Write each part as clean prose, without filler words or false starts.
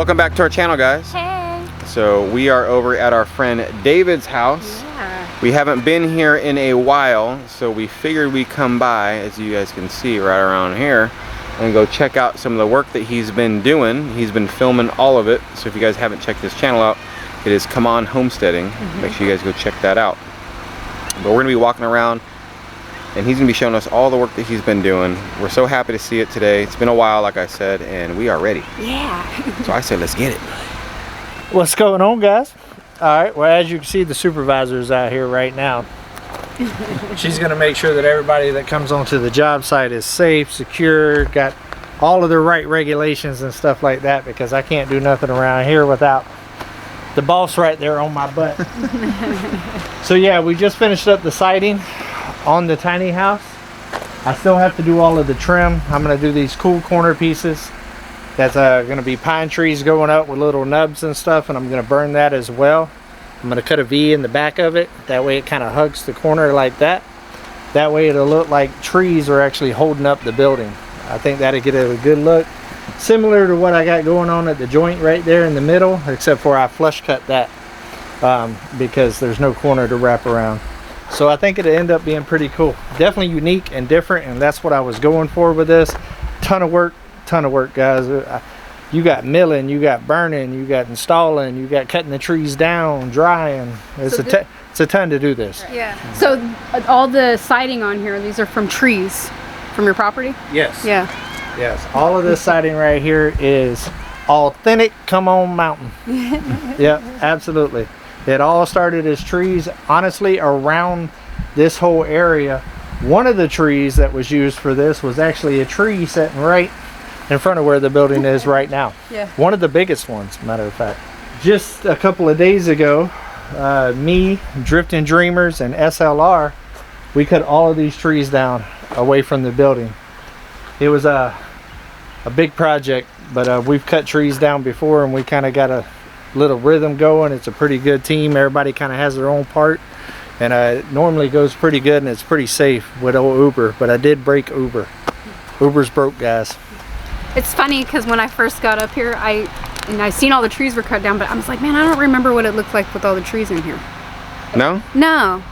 Welcome back to our channel, guys. Hey. So we are over at our friend David's house. Yeah. We haven't been here in a while, so we figured we'd come by, as you guys can see right around here, and go check out some of the work that he's been doing. He's been filming all of it, so if you guys haven't checked his channel out, it is Come On Homesteading. Make sure you guys go check that out. But we're gonna be walking around and he's gonna be showing us all the work that he's been doing. We're so happy to see it today. It's been a while, like I said, and we are ready. Yeah. So I said, let's get it. What's going on, guys? All right, well, as you can see, the supervisor's out here right now. She's gonna make sure that everybody that comes onto the job site is safe, secure, got all of the right regulations and stuff like that, because I can't do nothing around here without the boss right there on my butt. So yeah, we just finished up the siding on the tiny house. I still have to do all of the trim. I'm going to do these cool corner pieces. That's going to be pine trees going up with little nubs and stuff, and I'm going to burn that as well. I'm going to cut a V in the back of it. That way it kind of hugs the corner like that. That way it'll look like trees are actually holding up the building. I think that'll get a good look. Similar to what I got going on at the joint right there in the middle, except for I flush cut that because there's no corner to wrap around. So I think it'll end up being pretty cool. Definitely unique and different, and that's what I was going for with this. Ton of work, guys. You got milling, you got burning, you got installing, you got cutting the trees down, drying. It's a ton to do this. Yeah. So all the siding on here, these are from trees from your property? Yes. Yeah. Yes. All of this siding right here is authentic Come On Mountain. Yeah, absolutely. It all started as trees, honestly, around this whole area. One of the trees that was used for this was actually a tree sitting right in front of where the building is right now. Yeah. One of the biggest ones, matter of fact. Just a couple of days ago, me, Drifting Dreamers, and SLR, we cut all of these trees down away from the building. It was a big project, but we've cut trees down before, and we kind of got a little rhythm going. It's a pretty good team. Everybody kind of has their own part, and it normally goes pretty good, and it's pretty safe with old Uber. But I did break Uber. Uber's broke, guys. It's funny because when I first got up here, I seen all the trees were cut down, but I was like, man, I don't remember what it looked like with all the trees in here. No? No.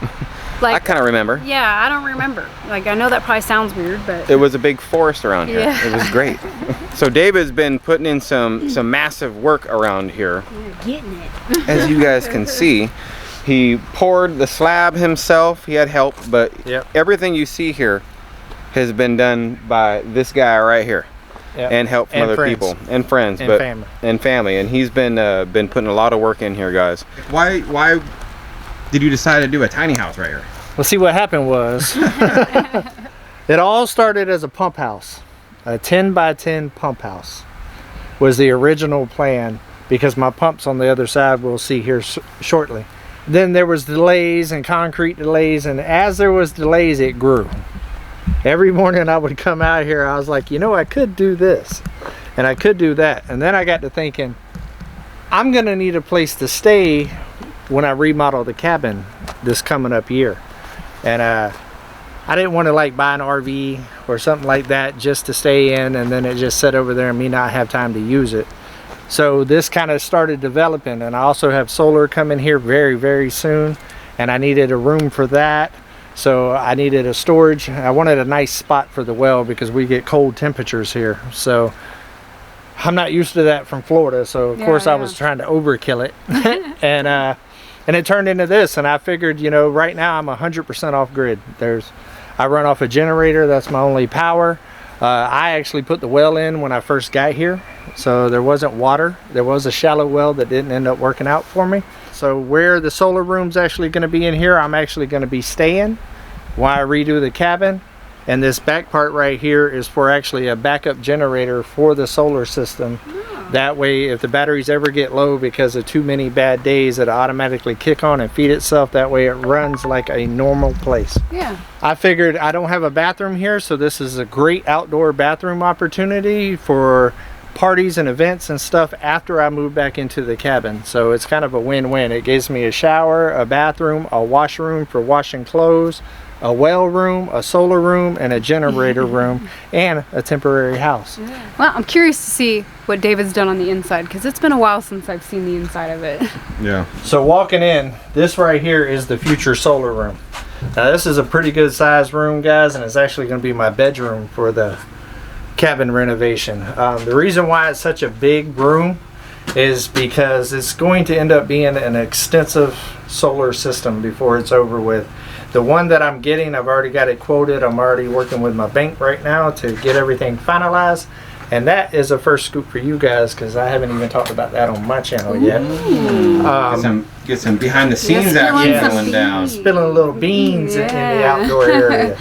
Like, I kind of remember. Yeah, I don't remember. Like, I know that probably sounds weird, but It was a big forest around here. Yeah. It was great. So David's been putting in some massive work around here. you're getting it. As you guys can see, he poured the slab himself. He had help, but Yep. everything you see here has been done by this guy right here. Yep. And help from And other friends. people and friends, And but family. and family. And he's been putting a lot of work in here, guys. Why did you decide to do a tiny house right here? Well, see, what happened was it all started as a pump house. A 10 by 10 pump house was the original plan, because my pumps on the other side we'll see here shortly. Then there was delays and concrete delays, and as there was delays, it grew. Every morning I would come out here, I was like, you know, I could do this and I could do that. And then I got to thinking, I'm gonna need a place to stay when I remodel the cabin this coming up year. And I didn't want to like buy an RV or something like that just to stay in, and then it just sit over there and me not have time to use it. So this kind of started developing, and I also have solar coming here very, very soon, and I needed a room for that. So I needed a storage. I wanted a nice spot for the well because we get cold temperatures here. So I'm not used to that from Florida. So of course I was trying to overkill it. And it turned into this, and I figured, you know, right now I'm 100% off grid. I run off a generator. That's my only power. I actually put the well in when I first got here, so there wasn't water. There was a shallow well that didn't end up working out for me. So where the solar room's actually going to be in here, I'm actually going to be staying while I redo the cabin. And this back part right here is for actually a backup generator for the solar system. That way, if the batteries ever get low because of too many bad days, it'll automatically kick on and feed itself. That way it runs like a normal place. Yeah. I figured I don't have a bathroom here, so this is a great outdoor bathroom opportunity for parties and events and stuff after I move back into the cabin. So it's kind of a win-win. It gives me a shower, a bathroom, a washroom for washing clothes, a well room, a solar room, and a generator room, and a temporary house. Well, I'm curious to see what David's done on the inside, because it's been a while since I've seen the inside of it. Yeah. So walking in, this right here is the future solar room. Now this is a pretty good sized room, guys, and it's actually going to be my bedroom for the cabin renovation. The reason why it's such a big room is because it's going to end up being an extensive solar system before it's over with. The one that I'm getting, I've already got it quoted. I'm already working with my bank right now to get everything finalized. And that is a first scoop for you guys, because I haven't even talked about that on my channel yet. Get some behind the scenes action going down. Spilling little beans in the outdoor area.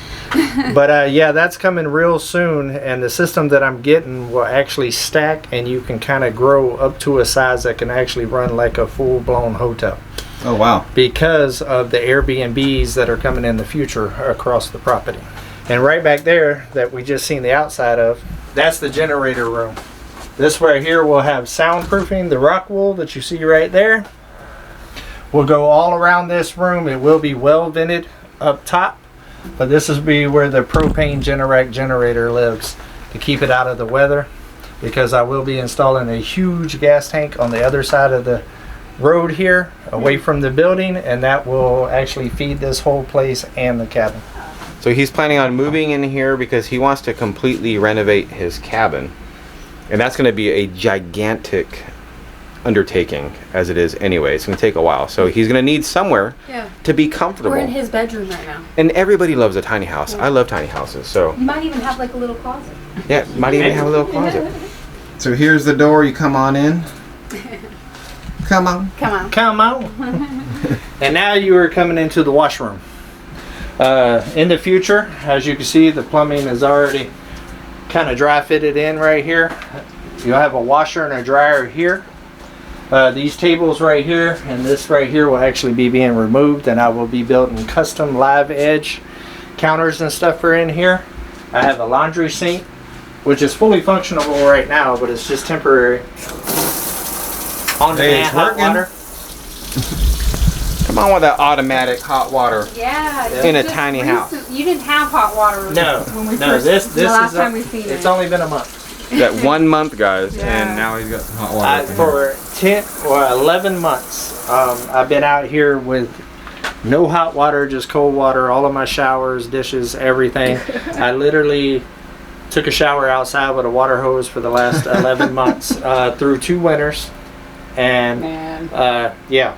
But yeah, that's coming real soon, and the system that I'm getting will actually stack, and you can kind of grow up to a size that can actually run like a full-blown hotel. Oh wow. Because of the Airbnbs that are coming in the future across the property. And right back there that we just seen the outside of, that's the generator room. This right here will have soundproofing. The rock wool that you see right there will go all around this room. It will be well vented up top, but this will be where the propane generator lives to keep it out of the weather, because I will be installing a huge gas tank on the other side of the road here away from the building, and that will actually feed this whole place and the cabin. So he's planning on moving in here because he wants to completely renovate his cabin. And that's going to be a gigantic undertaking as it is anyway. It's going to take a while. So he's going to need somewhere to be comfortable. We're in his bedroom right now. And everybody loves a tiny house. I love tiny houses. So You might even have like a little closet. yeah, might even have a little closet. So here's the door. You come on in. Come on. Come on. Come on. And now you are coming into the washroom. In the future, as you can see, the plumbing is already kind of dry fitted in right here. You'll have a washer and a dryer here. These tables right here and this right here will actually be being removed, and I will be building custom live edge counters and stuff for in here. I have a laundry sink, which is fully functional right now, but it's just temporary. On Hey, it's hot working. water. Come on with that automatic hot water. Yeah. In a just tiny house. You didn't have hot water. No, when we no, first, this the last is time we seen it's it. only been a month. That 1 month, guys, Yeah. and now he's got some hot water. For 10 or 11 months, I've been out here with no hot water, just cold water, all of my showers, dishes, everything. I literally took a shower outside with a water hose for the last 11 months, through 2 winters. And yeah,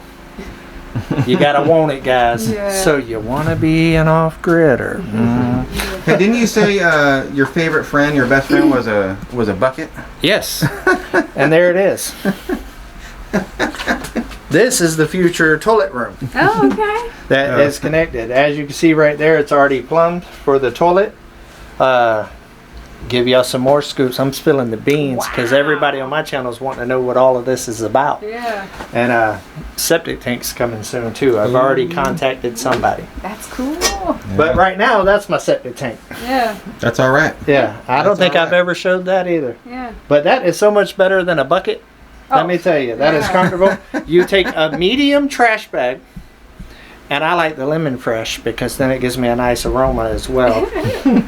you gotta want it, guys. Yeah. So you want to be an off-gridder. Hey, didn't you say your favorite friend, your best friend, was a bucket? Yes. And there it is. This is the future toilet room Oh, okay. that is connected. As you can see right there, it's already plumbed for the toilet. Give y'all some more scoops. I'm spilling the beans because everybody on my channel is wanting to know what all of this is about. Yeah. And septic tank's coming soon too. I've already contacted somebody. That's cool. But right now, that's my septic tank. Yeah. That's all right. Yeah, I don't That's think all I've right. ever showed that either. Yeah. But that is so much better than a bucket. Let Oh, me tell you, that is yeah. comfortable. You take a medium trash bag, and I like the lemon fresh because then it gives me a nice aroma as well.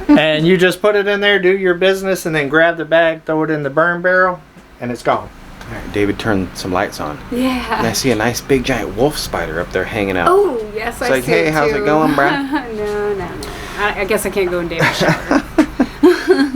And you just put it in there, do your business, and then grab the bag, throw it in the burn barrel, and it's gone. All right, David turned some lights on. And I Yeah. see a nice big giant wolf spider up there hanging out. Oh, yes, I like, see hey, it how's too. it going, bruh? No. I guess I can't go in David's shower.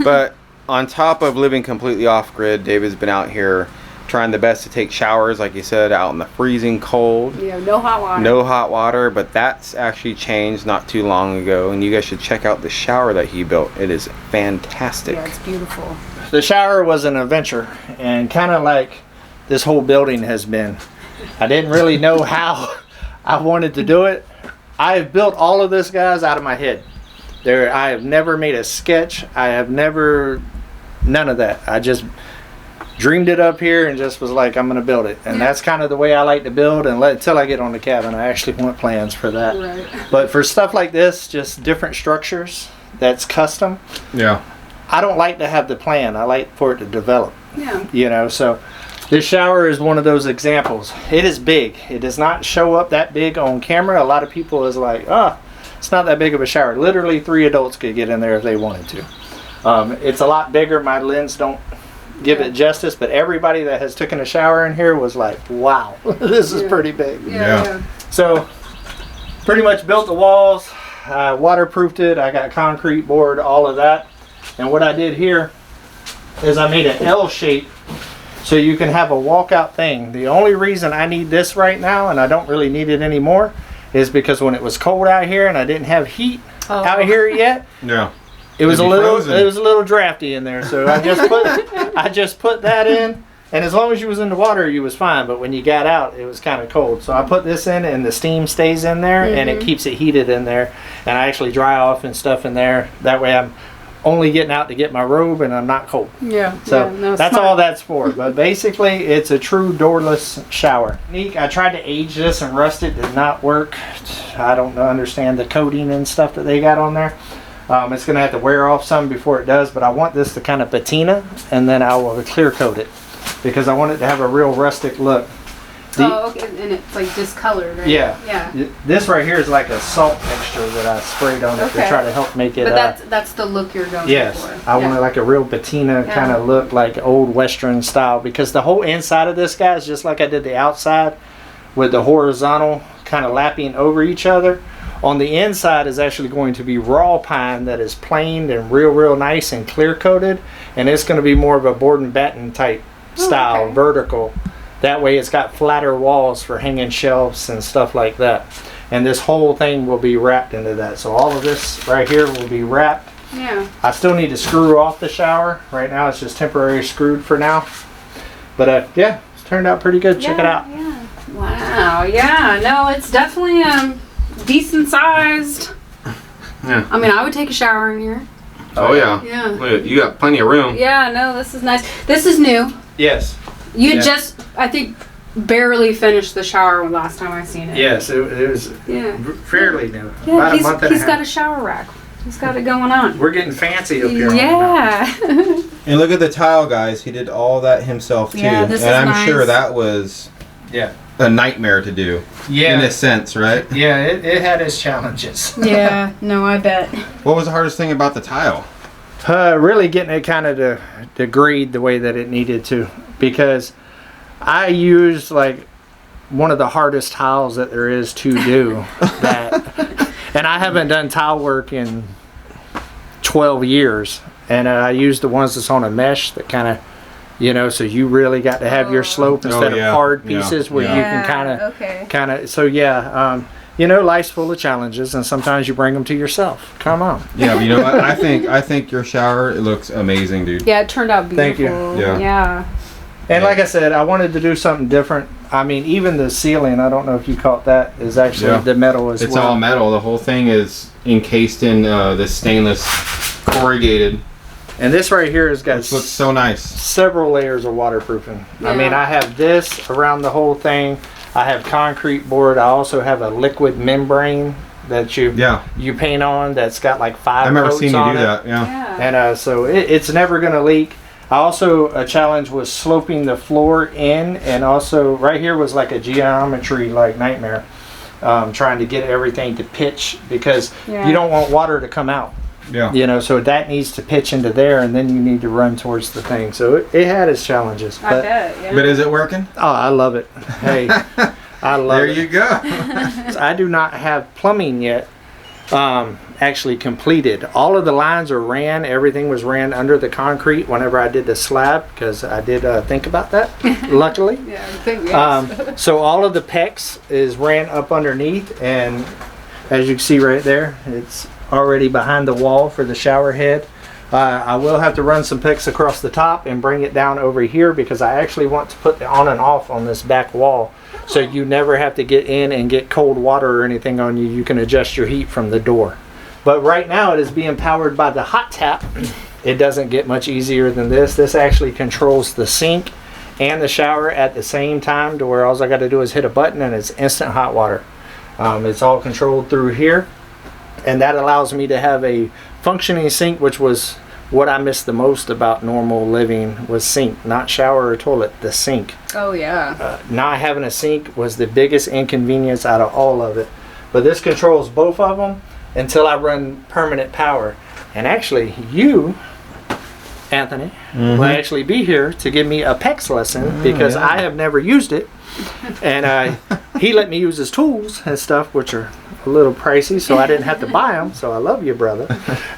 But on top of living completely off grid, David's been out here trying the best to take showers, like you said, out in the freezing cold. Yeah, no hot water. No hot water, but that's actually changed not too long ago, and you guys should check out the shower that he built. It is fantastic. Yeah, it's beautiful. The shower was an adventure, and kind of like this whole building has been. I didn't really know how I wanted to do it. I have built all of this, guys, out of my head. I have never made a sketch. I have never, none of that. I just dreamed it up here and just was like, I'm going to build it. And that's kind of the way I like to build, and until I get on the cabin, I actually want plans for that. Right. But for stuff like this, just different structures that's custom, Yeah. I don't like to have the plan. I like for it to develop. Yeah. You know, so this shower is one of those examples. It is big. It does not show up that big on camera. A lot of people is like, It's not that big of a shower. Literally 3 adults could get in there if they wanted to. It's a lot bigger. My lens don't give it justice, but everybody that has taken a shower in here was like, wow, this is pretty big. Yeah. So pretty much built the walls, waterproofed it. I got concrete board, all of that. And what I did here is I made an L shape so you can have a walkout thing. The only reason I need this right now, and I don't really need it anymore, is because when it was cold out here and I didn't have heat out here yet, it was a little drafty in there. So I just put that in, and as long as you was in the water, you was fine. But when you got out, it was kind of cold. So I put this in, and the steam stays in there, and it keeps it heated in there. And I actually dry off and stuff in there. That way I'm only getting out to get my robe and I'm not cold. So that's all that's for. But basically it's a true doorless shower. I tried to age this and rust it, did not work. I don't understand the coating and stuff that they got on there. It's gonna have to wear off some before it does, but I want this to kind of patina, and then I will clear coat it because I want it to have a real rustic look. Okay, and it's like discolored, right? Yeah. This right here is like a salt mixture that I sprayed on it to try to help make it. But that's the look you're going for. Yes, I want it like a real patina kind of look, like old Western style. Because the whole inside of this guy is just like I did the outside, with the horizontal kind of lapping over each other. On the inside is actually going to be raw pine that is planed and real nice and clear coated, and it's going to be more of a board and batten type style, vertical. That way it's got flatter walls for hanging shelves and stuff like that. And this whole thing will be wrapped into that. So all of this right here will be wrapped. I still need to screw off the shower. Right now it's just temporary screwed for now. But yeah, it's turned out pretty good. Check it out. Wow, no, it's definitely decent sized. I mean, I would take a shower in here. Oh yeah. Look, you got plenty of room. No, this is nice. This is new. Yes. You just, I think, barely finished the shower last time I seen it. Yes, it was fairly new. About a month and a half. He's got a shower rack. He's got it going on. We're getting fancy up here. And look at the tile, guys. He did all that himself too. Yeah, this and is I'm nice. sure that was a nightmare to do. In a sense, right? Yeah, it had its challenges. No, I bet. What was the hardest thing about the tile? Really getting it kind of to degrade the way that it needed to, because I used like one of the hardest tiles that there is to do that, and I haven't done tile work in 12 years, and I used the ones that's on a mesh that kind of, so you really got to have your slope instead of hard pieces where you can kind of so life's full of challenges, and sometimes you bring them to yourself. Come on. Yeah, but you know what? I think your shower, it looks amazing, dude. Yeah, it turned out beautiful. Thank you. Yeah. And like I said, I wanted to do something different. I mean, even the ceiling, I don't know if you caught that, is actually the metal as well. It's all metal. The whole thing is encased in this stainless corrugated. And this right here has got looks so nice. Several layers of waterproofing. I mean, I have this around the whole thing. I have concrete board. I also have a liquid membrane that you paint on that's got like 5 coats on it. I've never seen you do that. And so it's never going to leak. I also, a challenge was sloping the floor in, and also right here was like a geometry like nightmare, trying to get everything to pitch, because you don't want water to come out. So that needs to pitch into there, and then you need to run towards the thing. So it had its challenges. I bet, But is it working? Oh, I love it. Hey, I love it. There you go. I do not have plumbing yet actually completed. All of the lines are ran. Everything was ran under the concrete whenever I did the slab, because I did think about that, luckily. So all of the PEX is ran up underneath, and as you can see right there, it's already behind the wall for the shower head. I will have to run some PEX across the top and bring it down over here, because I actually want to put the on and off on this back wall, so you never have to get in and get cold water or anything on you. You can adjust your heat from the door. But right now it is being powered by the hot tap. It doesn't get much easier than this. This actually controls the sink and the shower at the same time, to where all I got to do is hit a button and it's instant hot water. It's all controlled through here, and that allows me to have a functioning sink, which was what I missed the most about normal living, was sink, not shower or toilet, the sink. Not having a sink was the biggest inconvenience out of all of it. But this controls both of them, until I run permanent power. And actually, you, Anthony, will actually be here to give me a PEX lesson because I have never used it. And he let me use his tools and stuff, which are a little pricey, so I didn't have to buy them. So I love you, brother.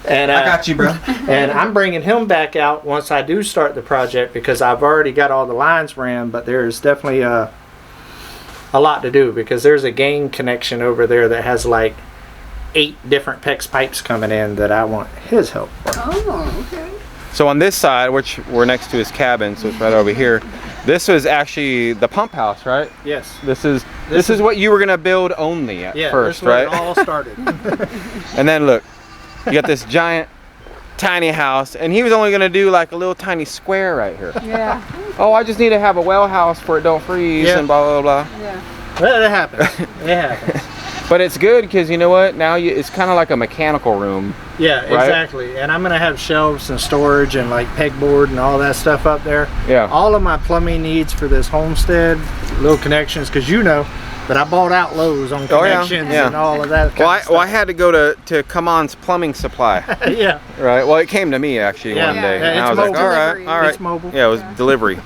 And I got you, bro. And I'm bringing him back out once I do start the project because I've already got all the lines ran, but there's definitely a lot to do because there's a gain connection over there that has like 8 different PEX pipes coming in that I want his help. Oh, okay. So on this side, which we're next to his cabin, so it's right over here, this was actually the pump house, right? Yes. This is what you were gonna build only at first, right? It all started. And then look, you got this giant, tiny house, and he was only gonna do like a little tiny square right here. Yeah. Oh, I just need to have a well house for it don't freeze and blah blah blah. Yeah. Well, it happens. It happens. But it's good because you know what? Now it's kind of like a mechanical room. Yeah, right? exactly. And I'm gonna have shelves and storage and like pegboard and all that stuff up there. Yeah. All of my plumbing needs for this homestead, little connections, because you know that I bought out Lowe's on connections and all of that. Well, I had to go to Come On's plumbing supply. Yeah. Right. Well, it came to me actually one day, Yeah, and I was mobile. like, all right. It's mobile. Yeah, it was delivery.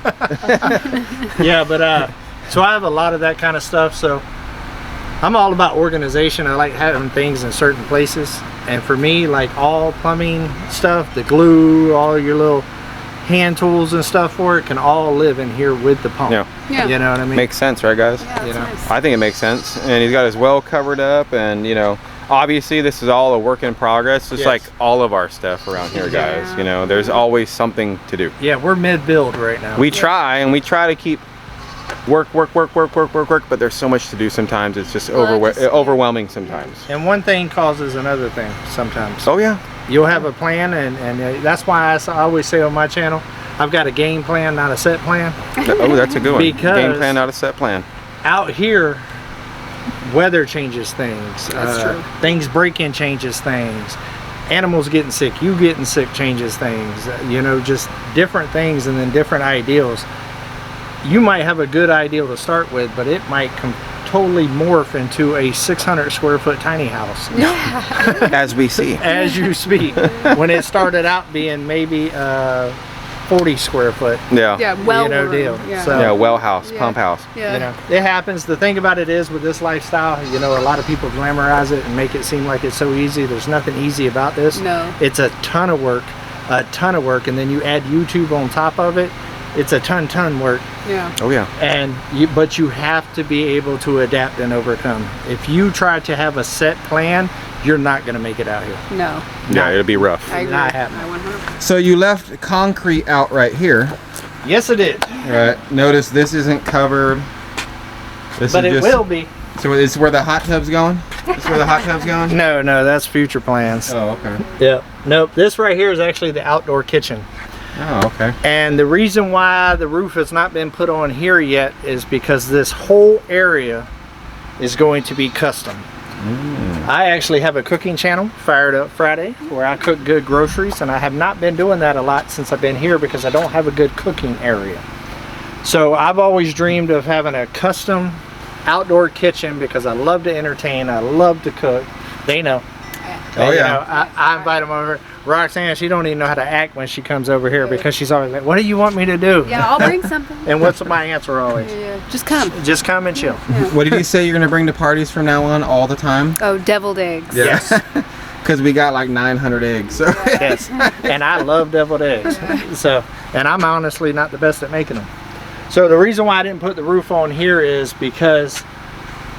Yeah, but so I have a lot of that kind of stuff. So I'm all about organization. I like having things in certain places. And for me, like all plumbing stuff, the glue, all your little hand tools and stuff for it can all live in here with the pump. Yeah. You know what I mean? Makes sense, right, guys? Yeah, that's nice. I think it makes sense. And he's got his well covered up, and you know, obviously this is all a work in progress, just like all of our stuff around here, guys. You know, there's always something to do. Yeah, we're mid-build right now. We try, and we try to keep work, but there's so much to do sometimes. It's just overwhelming sometimes. And one thing causes another thing sometimes. Oh yeah. You'll have a plan, and that's why I always say on my channel, I've got a game plan, not a set plan. Oh, that's a good one. Because game plan, not a set plan. Out here, weather changes things. That's true. Things breaking changes things. Animals getting sick, you getting sick changes things. You know, just different things and then different ideals. You might have a good ideal to start with, but it might totally morph into a 600 square foot tiny house. As we see. As you speak. When it started out being maybe 40 square foot. Yeah. Yeah, well, deal. Yeah. So, Yeah, well house, pump house. Yeah. You know, it happens. The thing about it is with this lifestyle, you know, a lot of people glamorize it and make it seem like it's so easy. There's nothing easy about this. No. It's a ton of work, and then you add YouTube on top of it. It's a ton work. Yeah. Oh yeah. And but you have to be able to adapt and overcome. If you try to have a set plan, you're not going to make it out here. No. Yeah, it'll be rough. I agree. Not happening. I 100%. So you left concrete out right here. Yes, it did. Right. Notice this isn't covered. This But is it will be. So is where the hot tub's going? Is where the hot tub's going? No, that's future plans. Oh, okay. Yeah. Nope. This right here is actually the outdoor kitchen. Oh, okay. And the reason why the roof has not been put on here yet is because this whole area is going to be custom. I actually have a cooking channel, Fired Up Friday, where I cook good groceries, and I have not been doing that a lot since I've been here because I don't have a good cooking area. So I've always dreamed of having a custom outdoor kitchen because I love to entertain, I love to cook. They know. Oh, You yeah. know, I invite them over. Roxanne, she don't even know how to act when she comes over here because she's always like, what do you want me to do? Yeah, I'll bring something. And what's my answer always? Yeah. Just come. Just come and chill. What did you say you're gonna bring to parties from now on all the time? Oh, deviled eggs. Yes. Because we got like 900 eggs. So. Yes. And I love deviled eggs. So, and I'm honestly not the best at making them. So the reason why I didn't put the roof on here is because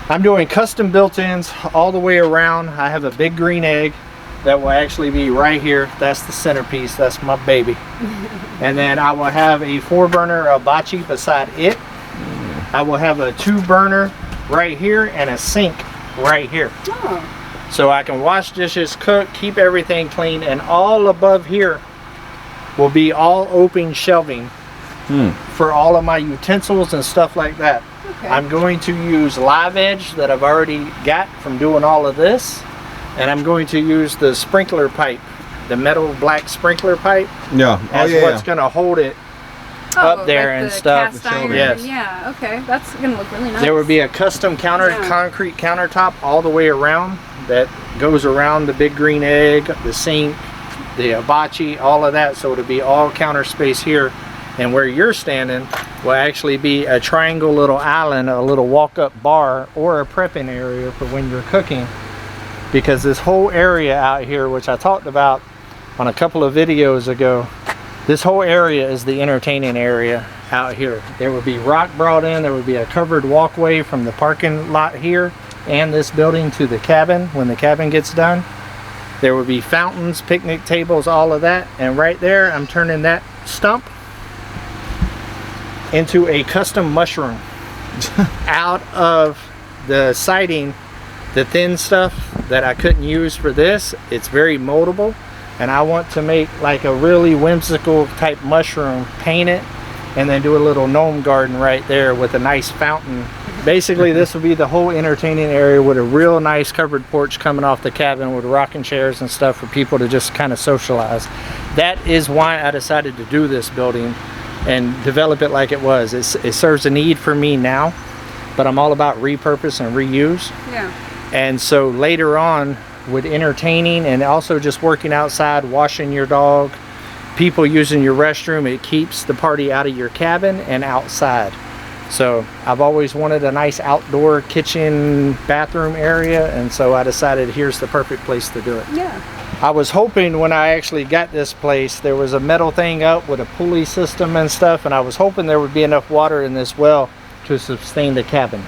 I'm doing custom built-ins all the way around. I have a big green egg that will actually be right here. That's the centerpiece. That's my baby. And then I will have a 4-burner hibachi beside it. I will have a 2-burner right here and a sink right here. Oh. So I can wash dishes, cook, keep everything clean, and all above here will be all open shelving for all of my utensils and stuff like that. Okay. I'm going to use live edge that I've already got from doing all of this, and I'm going to use the sprinkler pipe, the metal black sprinkler pipe, Yeah. as what's going to hold it up there like and the stuff. Cast iron. Yes. Yeah. Okay. That's gonna look really nice. There would be a custom concrete countertop all the way around that goes around the big green egg, the sink, the hibachi, all of that. So it'll be all counter space here. And where you're standing will actually be a triangle little island, a little walk-up bar, or a prepping area for when you're cooking. Because this whole area out here, which I talked about on a couple of videos ago, this whole area is the entertaining area out here. There would be rock brought in, there would be a covered walkway from the parking lot here and this building to the cabin when the cabin gets done. There would be fountains, picnic tables, all of that. And right there, I'm turning that stump into a custom mushroom out of the siding, the thin stuff that I couldn't use for this. It's very moldable, and I want to make like a really whimsical type mushroom, paint it, and then do a little gnome garden right there with a nice fountain. Basically, this will be the whole entertaining area with a real nice covered porch coming off the cabin with rocking chairs and stuff for people to just kind of socialize. That is why I decided to do this building and develop it like it was. It serves a need for me now, but I'm all about repurpose and reuse. Yeah. And so later on, with entertaining and also just working outside, washing your dog, people using your restroom, it keeps the party out of your cabin and outside. So I've always wanted a nice outdoor kitchen bathroom area, and so I decided here's the perfect place to do it. Yeah. I was hoping when I actually got this place, there was a metal thing up with a pulley system and stuff, and I was hoping there would be enough water in this well to sustain the cabin.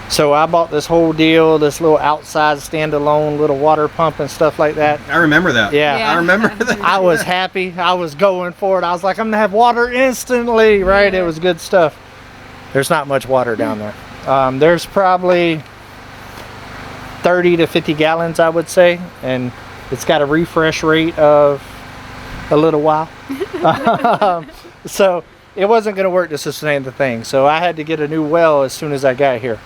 So I bought this whole deal, this little outside standalone little water pump and stuff like that. I remember that. Yeah. I remember that. I was happy. I was going for it. I was like, I'm gonna have water instantly, right? Yeah. It was good stuff. There's not much water down there. There's probably 30 to 50 gallons, I would say, and it's got a refresh rate of a little while. So it wasn't going to work to sustain the thing. So I had to get a new well as soon as I got here.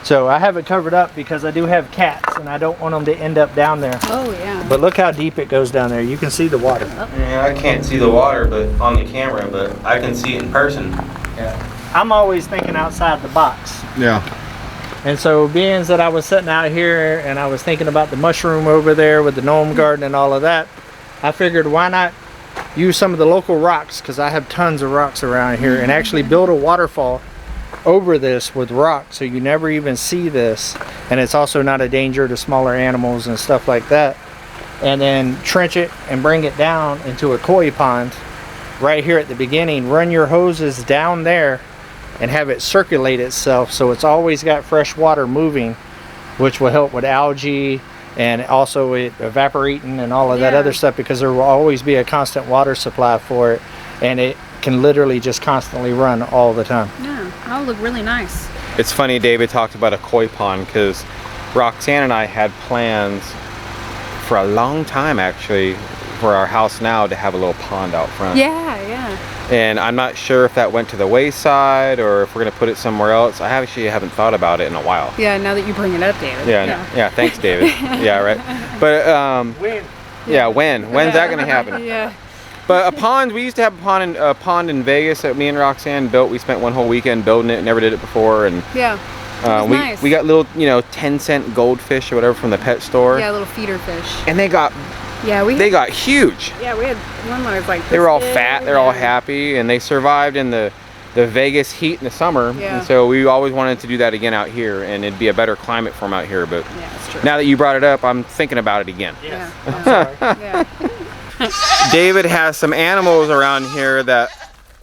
So I have it covered up because I do have cats and I don't want them to end up down there. Oh yeah. But look how deep it goes down there. You can see the water. Yeah, I can't see the water but on the camera, but I can see it in person. Yeah. I'm always thinking outside the box. Yeah. And so being that I was sitting out here and I was thinking about the mushroom over there with the gnome garden and all of that, I figured why not use some of the local rocks, because I have tons of rocks around here, and actually build a waterfall over this with rocks so you never even see this, and it's also not a danger to smaller animals and stuff like that. And then trench it and bring it down into a koi pond right here at the beginning. Run your hoses down there and have it circulate itself so it's always got fresh water moving, which will help with algae and also it evaporating and all of that other stuff, because there will always be a constant water supply for it, and it can literally just constantly run all the time. Yeah, that'll look really nice. It's funny David talked about a koi pond because Roxane and I had plans for a long time actually for our house now to have a little pond out front. Yeah, yeah. And I'm not sure if that went to the wayside or if we're gonna put it somewhere else. I actually haven't thought about it in a while. Yeah, now that you bring it up, David. Yeah, thanks David. Yeah, right. But When? yeah, when's that gonna happen? Yeah. But a pond, we used to have a pond in Vegas that me and Roxane built. We spent one whole weekend building it, never did it before, and Yeah. Nice. we got little 10-cent goldfish or whatever from the pet store. Yeah, little feeder fish. And they got huge. Yeah, we had one that was like They were all this fat, big, they're all happy, and they survived in the Vegas heat in the summer. Yeah. And so we always wanted to do that again out here, and it'd be a better climate for them out here. But Yeah, that's true. now that you brought it up, I'm thinking about it again. Yes. Yeah. I'm sorry. Yeah. David has some animals around here that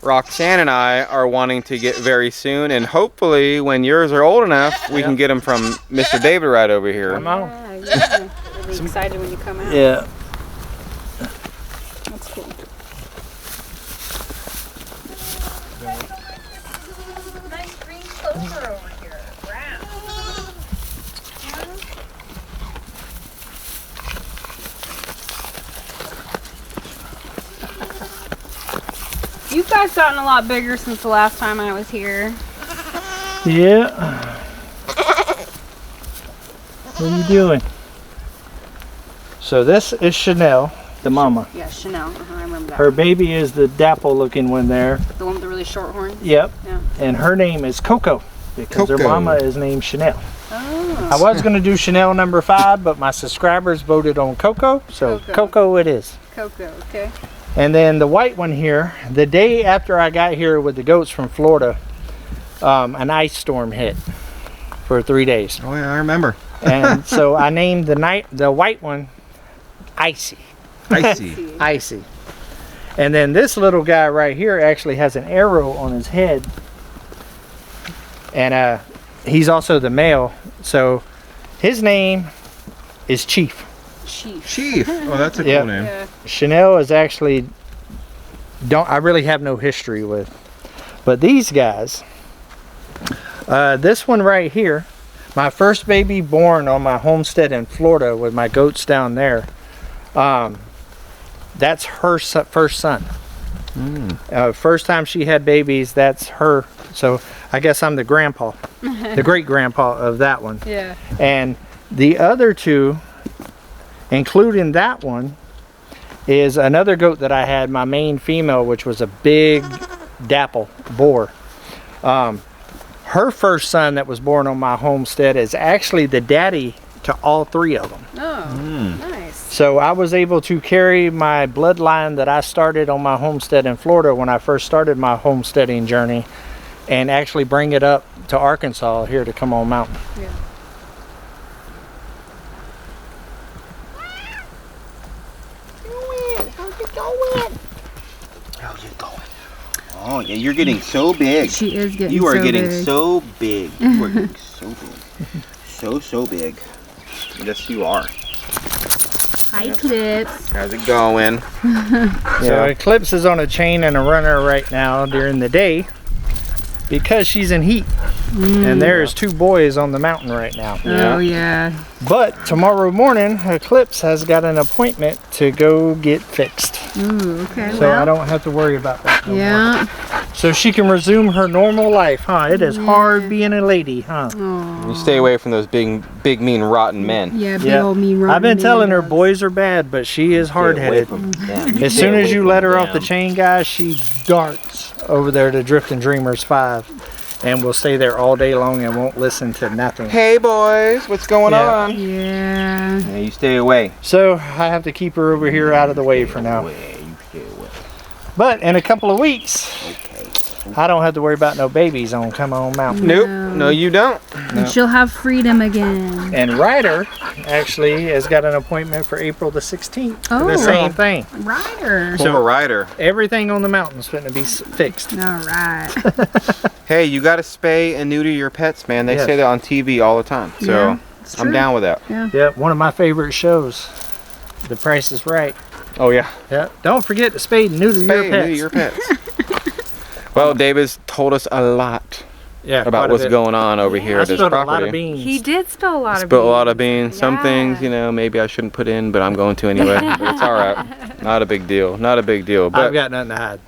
Roxane and I are wanting to get very soon, and hopefully when yours are old enough, we can get them from Mr. David right over here. Come on. Yeah. Really excited when you come out. Yeah. That's cool. Nice green clover over here. Brown. You guys gotten a lot bigger since the last time I was here. Yeah. What are you doing? So this is Chanel. the mama. Yeah, Chanel. I remember that. Her baby is the dapple looking one there. The one with the really short horns. Yep. Yeah. And her name is Coco because her Coco. mama is named Chanel. Oh. I was going to do Chanel number 5, but my subscribers voted on Coco, so Coco it is. Coco. Okay. And then the white one here, the day after I got here with the goats from Florida, an ice storm hit for 3 days. Oh yeah, I remember. And so I named the white one Icy. Icy. Icy. And then this little guy right here actually has an arrow on his head. And he's also the male. So his name is Chief. Chief. Oh, that's a Yep. cool name. Yeah. Chanel is actually, I really have no history with. But these guys, this one right here, my first baby born on my homestead in Florida with my goats down there, that's her first son. First time she had babies, that's her. So I guess I'm the grandpa, the great grandpa of that one. Yeah. And the other two, including that one, is another goat that I had, my main female, which was a big dapple boar. Her first son that was born on my homestead is actually the daddy to all 3 of them. Oh, nice. So I was able to carry my bloodline that I started on my homestead in Florida when I first started my homesteading journey and actually bring it up to Arkansas here to Come On Mountain. Yeah. Oh yeah, you're getting so big. She is getting You are so getting big. so big. You are getting so big. So big. Yes, you are. Hi, Clips. How's it going? So Eclipse is on a chain and a runner right now during the day because she's in heat. And there's 2 boys on the mountain right now. Oh, yeah. But tomorrow morning, Eclipse has got an appointment to go get fixed. Ooh, okay. So I don't have to worry about that no more. Yeah. So she can resume her normal life, huh? It is hard being a lady, huh? Oh. You stay away from those big, mean, rotten men. Yeah, big Yeah. old mean I've been rotten telling her dogs. boys are bad, but she is Stay away hard-headed. from them. As Stay soon as away you from let her off the them. chain, guys, she darts over there to Drifting Dreamers 5 and will stay there all day long and won't listen to nothing. Hey boys, what's going Yeah. on? Yeah. Yeah, you stay away. So I have to keep her over here out of the way for now. You stay away. But in a couple of weeks, Okay. I don't have to worry about no babies on Come On Mountain. Nope. No, you don't. And she'll have freedom again. And Ryder actually has got an appointment for April the 16th for Oh. the same thing. Ryder. So, rider. Everything on the mountain's going to be fixed. All right. Hey, you got to spay and neuter your pets, man. They Yes. say that on TV all the time. So Yeah, it's I'm true. down with that. Yep, one of my favorite shows. The Price is Right. Oh yeah. Yep. Don't forget to spay and neuter Spay your and pets. neuter your pets. Well, David's told us a lot Yeah, about quite a what's bit. going on over here I at this spilled property. a lot of beans. He did spill a lot of beans. Spilled a lot of beans. Some Yeah. things, you know, maybe I shouldn't put in, but I'm going to anyway. But it's all right. Not a big deal. Not a big deal. I've But got nothing to hide.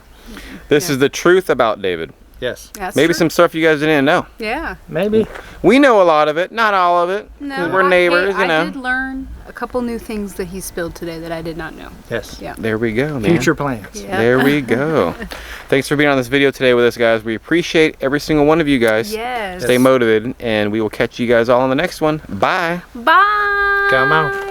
this is the truth about David. Yes. That's Maybe true. some stuff you guys didn't know. Yeah. Maybe. We know a lot of it, not all of it. No, We're neighbors, I you know. did learn a couple new things that he spilled today that I did not know. Yes. Yeah. There we go, man. Future plans. Yeah. There we go. Thanks for being on this video today with us, guys. We appreciate every single one of you guys. Yes. Stay motivated, and we will catch you guys all on the next one. Bye. Bye. Come on.